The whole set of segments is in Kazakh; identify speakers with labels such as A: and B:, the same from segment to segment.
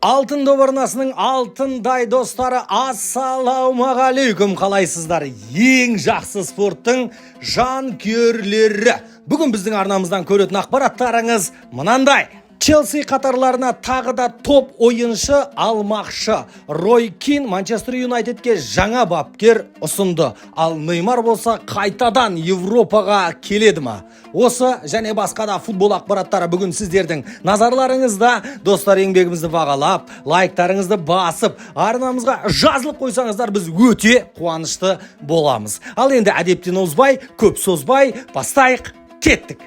A: Алтын добырнасының алтындай достары, ассалаумағалейкум, қалайсыздар? Ең жақсы спорттың жанкүйерлері. Бүгін біздің арнамыздан көретін ақпараттарыңыз мынандай. Челси қатарларына тағы да топ ойыншы алмақшы. Рой Кин Манчестер Юнайтедке жаңа бапкер ұсынды. Ал Неймар болса қайтадан Европаға келеді ма? Осы және басқа да футбол ақпараттары бүгін сіздердің назарларыңызда. Достар, еңбегімізді бағалап, лайктарыңызды басып, арнамызға жазылып қойсаңыздар, біз өте қуанышты боламыз. Ал енді әдептен озбай, көп созбай, бастайық, кеттік.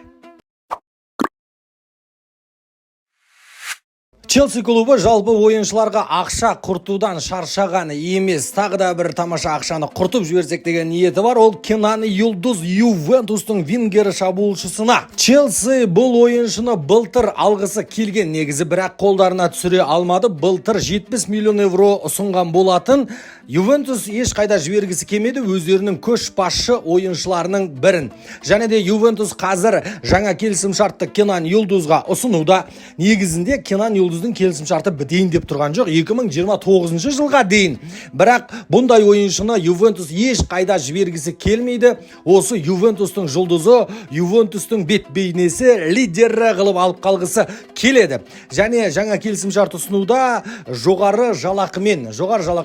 A: Челси клубы жалпы ойыншыларға ақша құртудан шаршаған емес. Тағы да бір тамаша ақшаны құртып жіберсек деген ниеті бар. Ол Кенан Юлдуз Ювентустың вингері шабуылшысына. Челси бұл ойыншыны былтыр алғысы келген, негізі бірақ қолдарына түсіре алмады. Былтыр 70 миллион евро ұсынған болатын. Ювентус ешқайда жібергісі келмеді, өздерінің көшбасшы ойыншыларының бірін. Және де Ювентус қазір жаңа келісімшартты Кенан Юлдузға ұсынуда. Негізінде Кенан Юлдуздың келісімшарты бітейін деп тұрған жоқ, 2029 жылға дейін. Бірақ бұндай ойыншыны Ювентус ешқайда жібергісі келмейді. Осы Ювентустың жұлдызы, Ювентустың бет бейнесі, лидері қылып алып қалғысы келеді. Және жаңа келісімшарт ұсынуда жоғары жалақы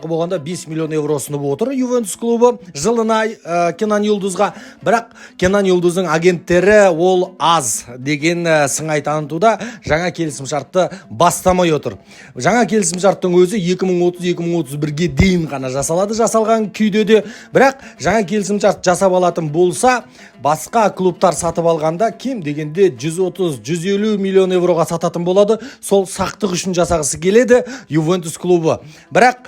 A: болғанда 5 миллион евро ұсынып отыр Ювентус клубы жылына Кенан Юлдузға. Бірақ Кенан Юлдуздың агенттері ол аз деген сыңай танытуда, жаңа келісімшартты бастамай отыр. Жаңа келісімшарттың өзі 2030-2031-ге дейін ғана жасалған күйде де. Бірақ жаңа келісімшарт жасап алатын болса, басқа клубтар сатып алғанда кем дегенде 130-150 миллион евроға сататын болады. Сол сақтық үшін жасағысы келеді Ювентус клубы. Бірақ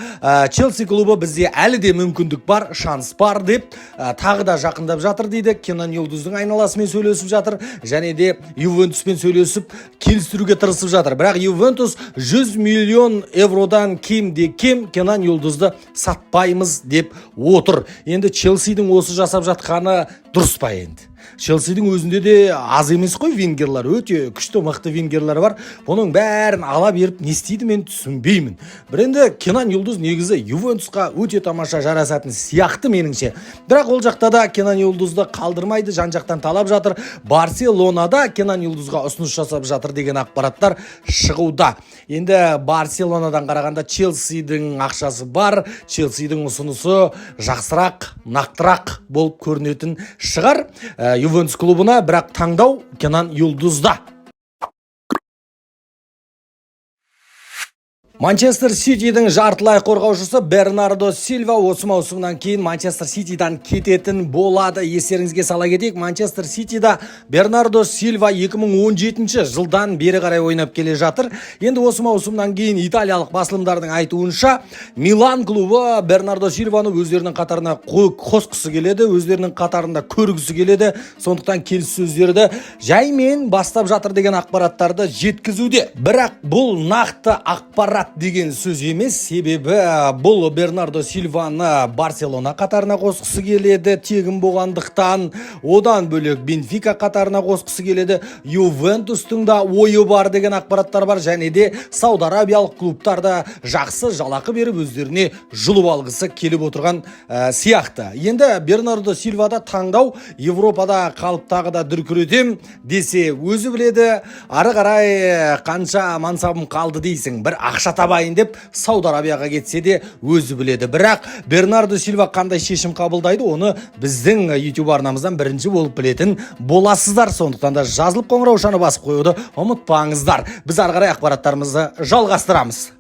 A: Челси клубы бізде әлі де мүмкіндік бар, шанс бар деп тағы да жақындап жатыр дейді. Кенан Юлдуздың айналасымен сөйлесіп жатыр, және де Ювентуспен сөйлесіп келістіруге тырысып жатыр. Бірақ Ювентус 100 миллион евродан кемде кем Кенан Юлдузды сатпаймыз деп отыр. Енді Челсидің осы жасап жатқаны дұрыс па енді? Челсидің өзінде де аз емес қой вингерлар, өте күшті мықты вингерлар бар. Бұның бәрін ала беріп не істейді, мен түсінбеймін. Бір енді Кенан Юлдуз негізі Ювентусқа өте тамаша жарасатын сияқты меніңше. Бірақ ол жақта да Кенан Юлдузды қалдырмайды, жан-жақтан талап жатыр. Барселонада Кенан Юлдузға ұсыныс жасап жатыр деген ақпараттар шығуда. Енді Барселонадан қарағанда Челсидің ақшасы бар, Челсидің ұсынысы жақсырақ, нақтырақ болып көрінетін шығар Ювентус клубына, бірақ таңдау Кенан Юлдузда. Манчестер Ситидің жартылай қорғаушысы Бернардо Силва осы маусымнан кейін Манчестер Ситидан кететін болады. Естеріңізге сала кетейік, Манчестер Ситида Бернардо Силва 2017 жылдан бері қарай ойнап келе жатыр. Енді осы маусымнан кейін италиялық басылымдардың айтуынша Милан клубы Бернардо Силваны өздерінің қатарына қосқысы келеді, өздерінің қатарында көргісі келеді. Сондықтан келіссөздерді жаймен бастап жатыр деген ақпараттарды жеткізуде. Бірақ бұл нақты ақпарат деген сөз емес, себебі бұл Бернардо Силваны Барселона қатарына қосқысы келеді, тегін болғандықтан. Одан бөлек Бенфика қатарына қосқысы келеді. Ювентустың да ойы бар деген ақпараттар бар, және де Сауд Арабиялық клубтарда жақсы жалақы беріп өздеріне жұлып алғысы келіп отырған сияқты. Енді Бернардо Силвада таңдау Европада қалып тағы да дүркіретем десе өзі біледі, ары қарай қанша мансабым қалды дейсің, бір ақша табайын деп Сауд Арабияға кетсе де өзі біледі. Бірақ Бернардо Силва қандай шешім қабылдайды, оны біздің YouTube арнамыздан бірінші болып білетін боласыздар. Сондықтан да жазылып қоңыраушаны басып қоюды ұмытпаңыздар. Біз ары қарай ақпараттарымызды жалғастырамыз.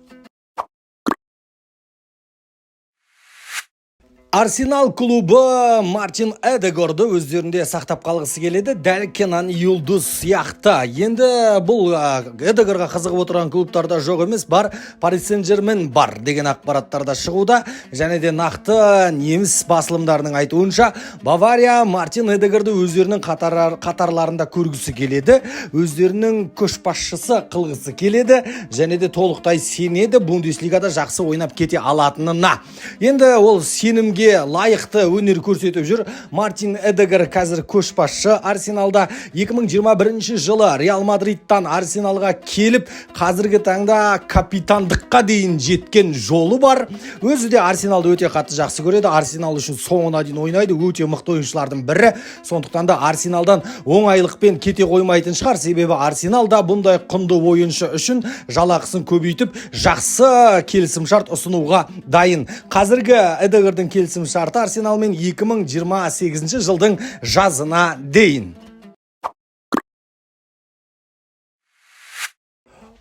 A: Арсенал клубы Мартин Эдегорды өздерінде сақтап қалғысы келеді, дәл Кенан Юлдуз сияқты. Енді бұл Эдегорға қызығып отырған клубтарда жоқ емес, бар, Пари Сен-Жермен бар деген ақпараттарда шығуда. Және де нақты неміс басылымдарының айтуынша Бавария Мартин Эдегорды өздерінің қатарларында көргісі келеді, өздерінің көшбасшысы қылғысы келеді, және де толықтай сенеді Бундеслигада жақсы ойнап кете алатынына. Енді ол сенімге елге лайықты өнер көрсетіп жүр. Мартин Эдегар қазір көшбасшы Арсеналда. 2021 жылы Реал Мадридтан Арсеналға келіп, қазіргі таңда капитандыққа дейін жеткен жолы бар. Өзі де Арсеналды өте қатты жақсы көреді. Арсенал үшін соңына дейін ойнайды. Өте мықты ойыншылардың бірі. Сондықтан да Арсеналдан оңайлықпен кете қоймайтын шығар. Себебі Арсеналда бұндай құнды ойыншы үшін жалақысын көбейтіп, жақсы келісімшарт ұсынуға дайын. Қазіргі Эдегардың келісімшарты Арсеналмен 2028 жылдың жазына дейін.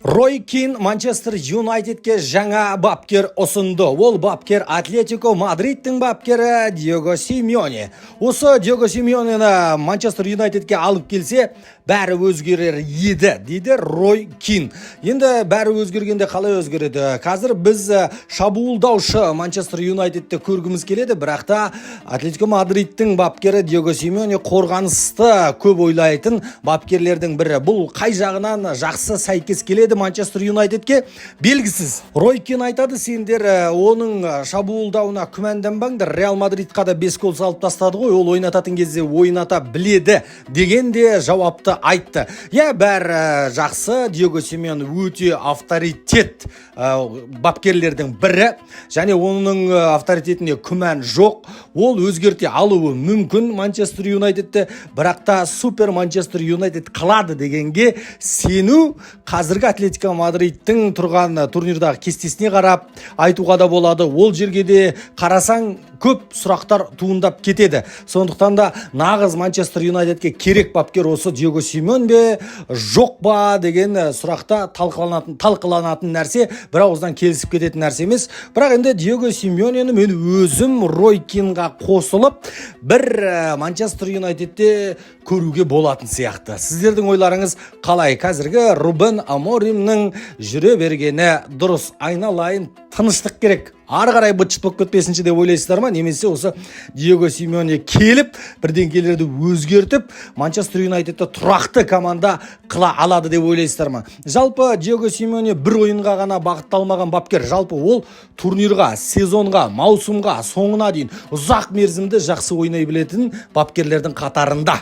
A: Рой Кин Манчестер Юнайтедке жаңа бапкер ұсынды. Ол бапкер Атлетико Мадридтің бапкері Диего Симеоне. Осы Диего Симеонені Манчестер Юнайтедке алып келсе, бәрі өзгерер еді, дейді Рой Кин. Енді бәрі өзгергенде қалай өзгереді? Қазір біз шабуылдаушы Манчестер Юнайтедті көргіміз келеді, бірақ та Атлетико Мадридтің бапкері Диего Симеоне қорғанысты көп ойлайтын бапкерлердің бірі. Бұл қай жағынан жақсы сәйкес келеді Манчестер Юнайтедке белгісіз. Рой Кин айтады, сендер оның шабуылдауына күмәнданбаңдар. Реал Мадридқа да 5 гол салып тастады ғой, ол ойнататын кезде ойната біледі дегенде жауапты айтты. Бәрі жақсы, Диего Симеоне өте авторитет бапкерлердің бірі, және оның авторитетіне күмән жоқ. Ол өзгерте алуы мүмкін Манчестер Юнайтедті, бірақ та супер Манчестер Юнайтед қылады дегенге сену қазіргі Атлетико Мадридтің тұрған турнирдағы кестесіне қарап айтуға да болады. Ол жерге де қарасаң көп сұрақтар туындап кетеді. Сондықтан да нағыз Манчестер Юнайтедке керек бапкер осы Диего Симеон бе, жоқ ба деген сұрақта талқыланатын нәрсе, бір ауыздан келісіп кететін нәрсе емес. Бірақ енді Диего Симеонені мен өзім Рой Кинға қосылып, бір Манчестер Юнайтедте көруге болатын сияқты. Сіздердің ойларыңыз қалай? Қазіргі Рубен Аморимнің жүре бергені дұрыс, айналайын тыныштық керек. Ары қарай быт-шыт болып кетпесінші деп ойлайсыздар ма? Немесе осы Диего Симеоне келіп, бірдеңкелерді өзгертіп, Манчестер Юнайтедті тұрақты команда қыла алады деп ойлайсыздар ма? Жалпы Диего Симеоне бір ойынға ғана бағытталмаған бапкер. Жалпы ол турнирға, сезонға, маусымға, соңына дейін ұзақ мерзімді жақсы ойнай білетін бапкерлердің қатарында.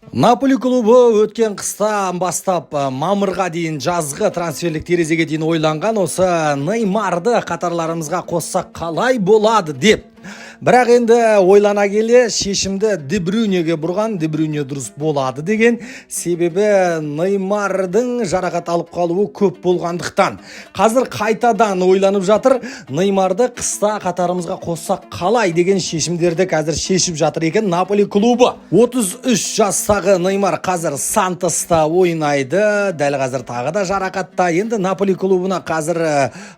A: Наполи клубы өткен қыстан бастап мамырға дейін жазғы трансферлік терезеге дейін ойланған осы Неймарды қатарларымызға қоссақ қалай болады деп. Бірақ енді ойлана келе шешімді Де Брюнеге бұрған, Де Брюне дұрыс болады деген, себебі Неймардың жарақат алып қалуы көп болғандықтан. Қазір қайтадан ойланып жатыр, Неймарды қыста қатарымызға қоссақ қалай деген шешімдерді қазір шешіп жатыр екен Наполи клубы. 33 жастағы Неймар қазір Сантоста ойнайды, дәл қазір тағы да жарақатта. Енді Наполи клубына қазір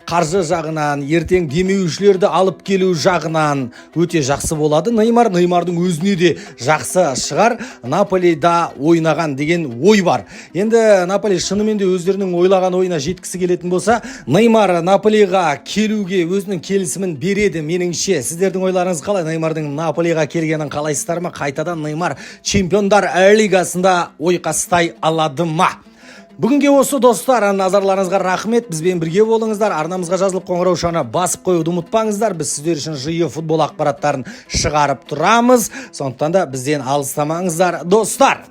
A: қаржы жағынан, ертең демеушілерді алып келу жағынан өте жақсы болады. Неймардың өзіне де жақсы шығар. Наполида ойнаған деген ой бар. Енді Наполи шынымен де өздерінің ойлаған ойына жеткісі келетін болса, Неймар Наполиға келуге өзінің келісімін береді меніңше. Сіздердің ойларыңыз қалай? Неймардың Наполиға келгенін қалайсыздар ма? Қайтадан Неймар Чемпиондар лигасында ойқастай алады ма? Бүгінге осы достар, назарларыңызға рахмет. Бізбен бірге болыңыздар. Арнамызға жазылып қоңыраушаны басып қоюды ұмытпаңыздар. Біз сіздер үшін жиі футбол ақпараттарын шығарып тұрамыз. Сондықтан да бізден алыстамаңыздар, достар.